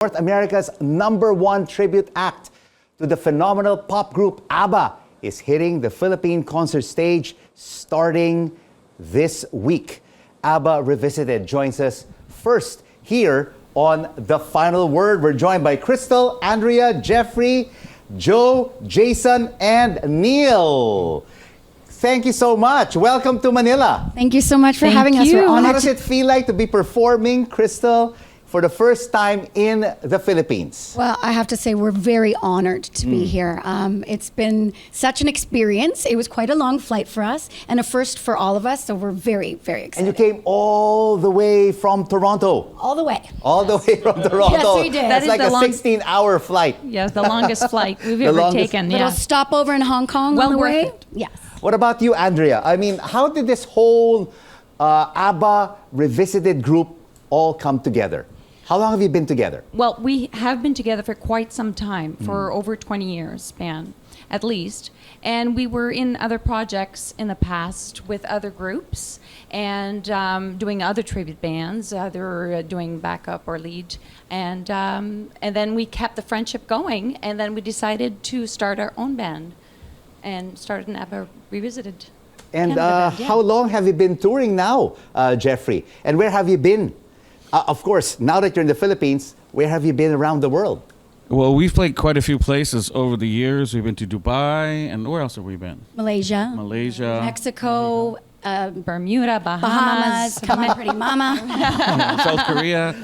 North America's #1 tribute act to the phenomenal pop group ABBA is hitting the Philippine concert stage starting this week. ABBA Revisited joins us first here on The Final Word. We're joined by Crystal, Andrea, Jeffrey, Joe, Jason, and Neil. Thank you so much. Welcome to Manila. Thank you so much for having us. We're How honored. does it feel like to be performing, Crystal, for the first time in the Philippines? Well, I have to say we're very honored to be here. It's been such an experience. It was quite a long flight for us and a first for all of us, so we're very, very excited. And you came all the way from Toronto. All the way. All the way from Toronto. Yes, we did. That's That is like the a 16-hour flight. Yes, the longest flight we've ever longest- taken. Little Yeah. stopover in Hong Kong Well on the worth way. it. Yes. What about you, Andrea? I mean, how did this whole ABBA Revisited group all come together? How long have you been together? Well, we have been together for quite some time, for over 20 years span, at least. And we were in other projects in the past with other groups and doing other tribute bands. They were doing backup or lead. And then we kept the friendship going, and then we decided to start our own band and started an ABBA Revisited. And Canada band, yeah. how long have you been touring now, Jeffrey? And where have you been? Of course, now that you're in the Philippines, where have you been around the world? Well, we've played quite a few places over the years. We've been to Dubai, and where else have we been? Malaysia. Malaysia, Mexico. Bermuda, Bahamas. Come on, pretty mama. South Korea.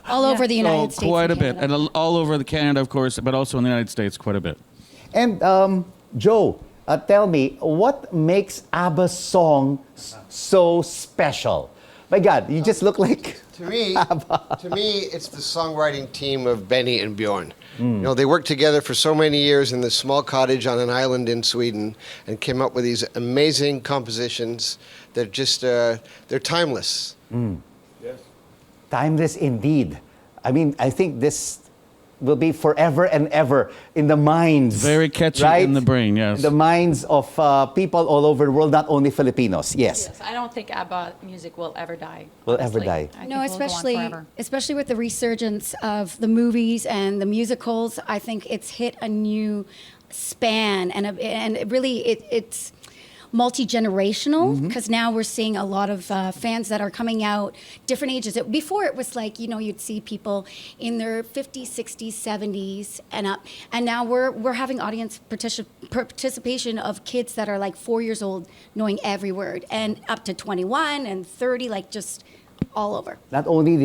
All over the United So States. quite a and bit, Canada. and all over Canada, of course, but also in the United States, quite a bit. And Joe, tell me, what makes ABBA's song so special? My God, you just look like... To me, it's the songwriting team of Benny and Bjorn. You know, they worked together for so many years in this small cottage on an island in Sweden and came up with these amazing compositions that just, they're timeless. Timeless indeed. I mean, I think this will be forever and ever in the minds. Very catchy right? in the brain, yes. In the minds of people all over the world, not only Filipinos. Yes. Yes, I don't think ABBA music will ever die. Will ever honestly. die. I No, think it'll go on especially forever. with the resurgence of the movies and the musicals. I think it's hit a new span, and it really it's multi-generational because now we're seeing a lot of fans that are coming out different ages. Before it was like, you know, you'd see people in their 50s, 60s, 70s and up, and now we're having audience participation of kids that are like 4 years old knowing every word, and up to 21 and 30, like just all over. Not only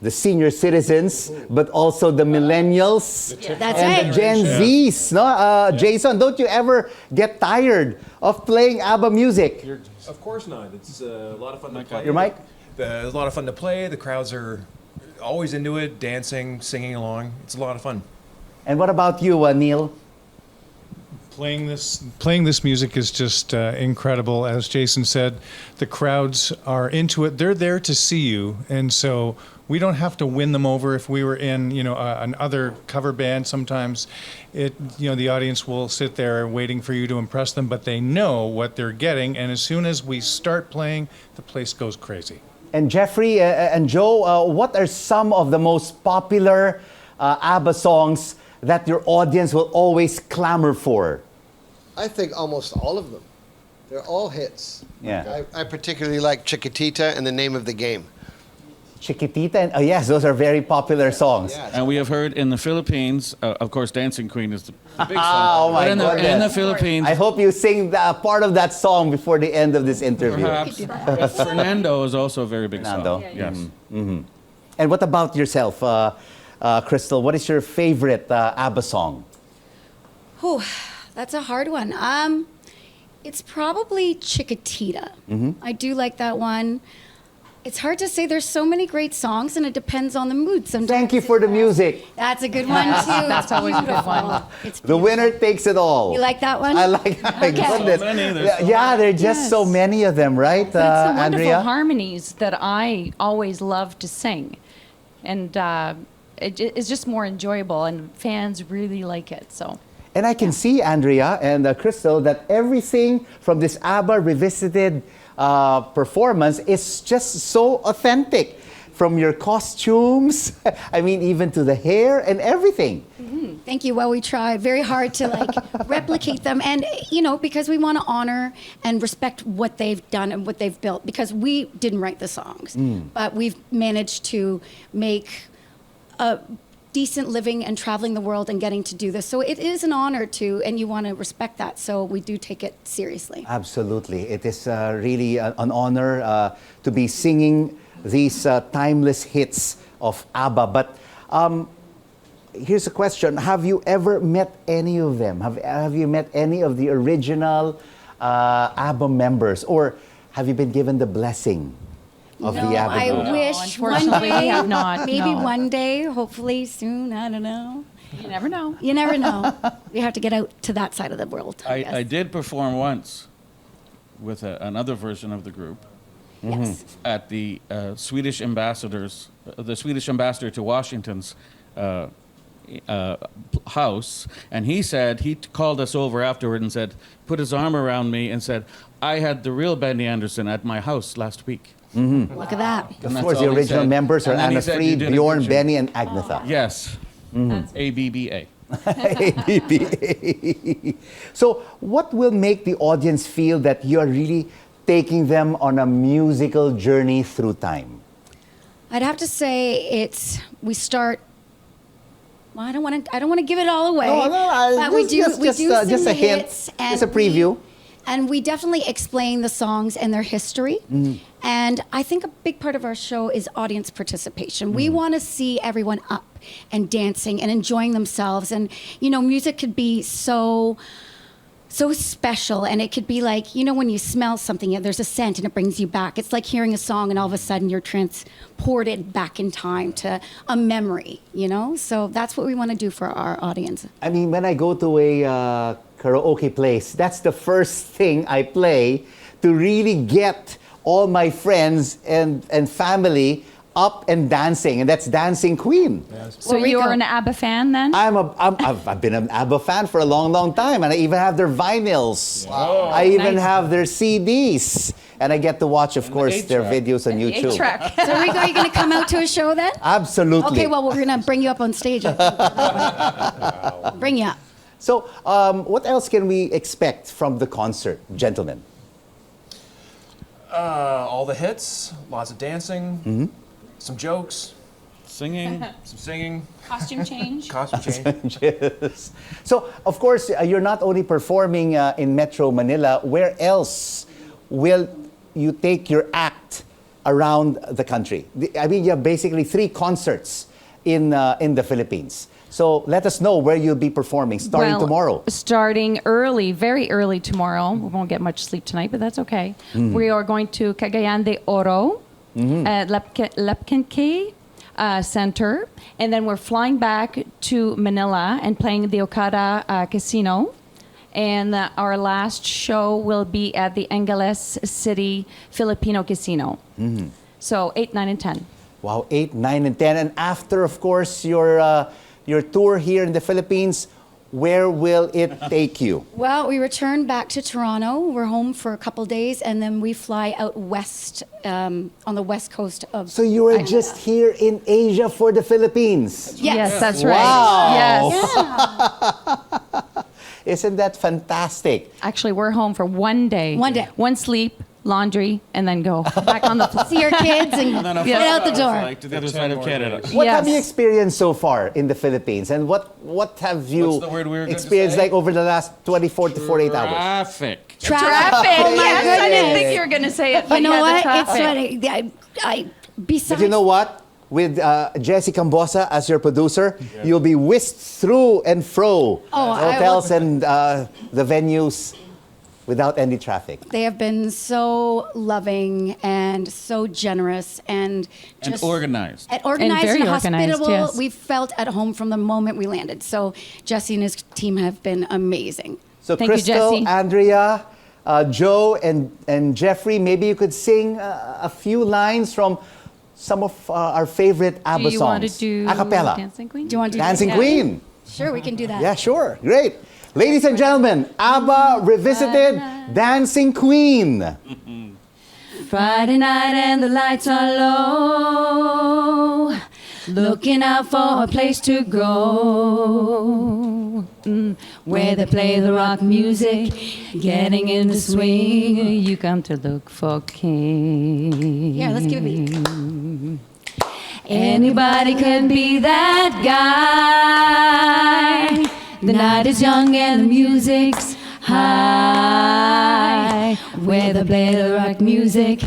the senior citizens, but also the millennials That's and right. the Gen Zs. No, Jason, don't you ever get tired of playing ABBA music? Of course not. It's a lot of fun to play. Your mic? It's a lot of fun to play. The crowds are always into it, dancing, singing along. It's a lot of fun. And what about you, Neil? Playing this music is just incredible. As Jason said, the crowds are into it. They're there to see you, and so we don't have to win them over. If we were in, you know, another cover band, sometimes the audience will sit there waiting for you to impress them, but they know what they're getting, and as soon as we start playing, the place goes crazy. And Jeffrey and Joe, what are some of the most popular ABBA songs that your audience will always clamor for? I think almost all of them. They're all hits. Yeah. I particularly like Chiquitita and The Name of the Game. Chiquitita, and yes, those are very popular songs. Yeah. And we have heard in the Philippines, of course, Dancing Queen is the big Oh song. my But in the goodness. Philippines, I hope you sing part of that song before the end of this interview. perhaps, but Fernando is also a very big Fernando. song. Yes. And what about yourself, Crystal? What is your favorite ABBA song? Whew, that's a hard one. It's probably Chiquitita. I do like that one. It's hard to say. There's so many great songs, and it depends on the mood. Sometimes Thank you for the music. That's a good one too. That's always a good one. It's The winner takes it all. You like that one? I like it. My Okay. goodness. So many, there's Yeah, so yeah, there are just so Yes. many of them, right, But it's the wonderful Andrea? harmonies that I always love to sing. And it's just more enjoyable, and fans really like it. So And I can see, Andrea and Crystal, that everything from this ABBA Revisited performance is just so authentic. from your costumes, I mean, even to the hair and everything. Thank you. Well, we try very hard to replicate them, and because we want to honor and respect what they've done and what they've built. Because we didn't write the songs, but we've managed to make a decent living and traveling the world and getting to do this. So it is an honor and you want to respect that. So we do take it seriously. Absolutely. It is really an honor to be singing these timeless hits of ABBA. But here's a question. Have you ever met any of them? Have you met any of the original ABBA members? Or have you been given the blessing of the ABBA I group? wish one Unfortunately, day. we have not. Maybe No. one day, hopefully soon. I don't know. You never know. You never know. We have to get out to that side of the world. guess. I did perform once with another version of the group Yes. at the Swedish ambassador to Washington's house, and he called us over afterward and said, put his arm around me and said, I had the real Benny Anderson at my house last week. Look at that. Of And that's course, the all he original said. members are And then he Anna said, Fried, "You did a Bjorn, good job." Benny, and Agnetha. Yes. ABBA. ABBA. So, what will make the audience feel that you are really taking them on a musical journey through time? I'd have to say we start. Well, I don't want to give it all away. But we do just sing a the hint, hits, just a preview. And we definitely explain the songs and their history. And I think a big part of our show is audience participation. We want to see everyone up and dancing and enjoying themselves. And, music could be so special, and it could be like, when you smell something, there's a scent and it brings you back. It's like hearing a song and all of a sudden you're transported back in time to a memory, So that's what we want to do for our audience. I mean, when I go to a karaoke place, that's the first thing I play to really get all my friends and family up and dancing, and that's Dancing Queen. So you're an ABBA fan then? I've been an ABBA fan for a long, long time, and I even have their vinyls. Wow. I even have their CDs, and I get to watch, of course, their videos on YouTube. Track. So are you going to come out to a show then? Absolutely. Okay, well, we're going to bring you up on stage. Bring you up. So, what else can we expect from the concert, gentlemen? All the hits, lots of dancing, some jokes, Singing. some singing, Costume change. costume change. Yes. So, of course, you're not only performing in Metro Manila. Where else will you take your act around the country? I mean, you have basically 3 concerts in the Philippines. So let us know where you'll be performing starting tomorrow. Starting early, very early tomorrow. We won't get much sleep tonight, but that's okay. We are going to Cagayan de Oro at Lepkinki Center. And then we're flying back to Manila and playing the Okada Casino. And our last show will be at the Angeles City Filipino Casino. So 8, 9, and 10. Wow, 8, 9, and 10. And after, of course, your tour here in the Philippines, where will it take you? Well, we return back to Toronto. We're home for a couple days, and then we fly out west on the west coast of. So you were just here in Asia for the Philippines. Yes, that's right. Wow. Yes. Isn't that fantastic? Actually, we're home for one day. One day. One sleep, laundry, and then go back on the floor. See your kids and get out the door. Like to the other side of Canada. What have you Yes. experienced so far in the Philippines? And what have you What's the word we were going to experienced say? like over the last 24 to 48 hours? Traffic. Traffic. Oh my Yes, I didn't goodness. think you were going to say it. But You know yeah, the what? traffic. It's funny. Besides, But you know what? With Jesse Cambosa as your producer, you'll be whisked through and fro hotels and the venues without any traffic. they have been so loving and so generous and just organized. And organized very and organized, hospitable. yes. We felt at home from the moment we landed. So Jesse and his team have been amazing. So Thank you, Crystal, Jesse. Andrea, Joe, and Jeffrey, maybe you could sing a few lines from some of our favorite ABBA Do you want to songs. do A cappella. Dancing Queen? Do you want to do Dancing that? Queen. Sure, we can do that. Yeah, sure. Great. Ladies and gentlemen, ABBA Revisited, Dancing Queen. Friday night and the lights are low, looking out for a place to go, where they play the rock music, getting in the swing. You come to look for king. Here, let's give it. Anybody can be that guy. The night is young and the music's high. Where they play the rock music,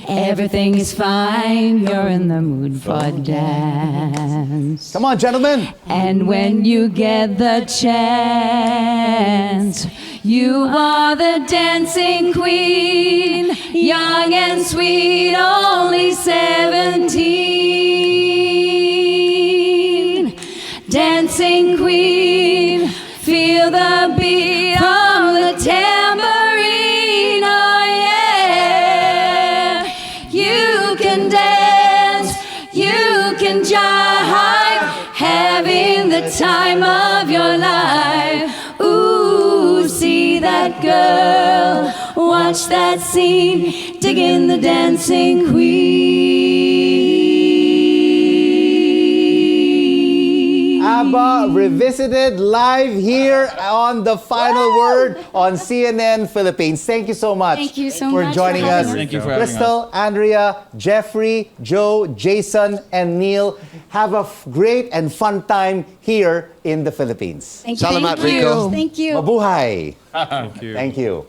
everything is fine. You're in the mood for dance. Come on, gentlemen. And when you get the chance, you are the dancing queen, young and sweet, only 17. Dancing queen, feel the beat of the tambourine, oh yeah. You can dance, you can jive, having the time of your life. Ooh, see that girl, watch that scene, dig in the dancing queen. ABBA Revisited live here on The Final Word on CNN Philippines. Thank you so much. Thank you so for much joining for us. having us. Thank you for having us. Crystal, Andrea, Jeffrey, Joe, Jason, and Neil. Have a great and fun time here in the Philippines. Thank you. Salamat, Thank you. Rico. Thank you. Mabuhay. Thank you. Thank you.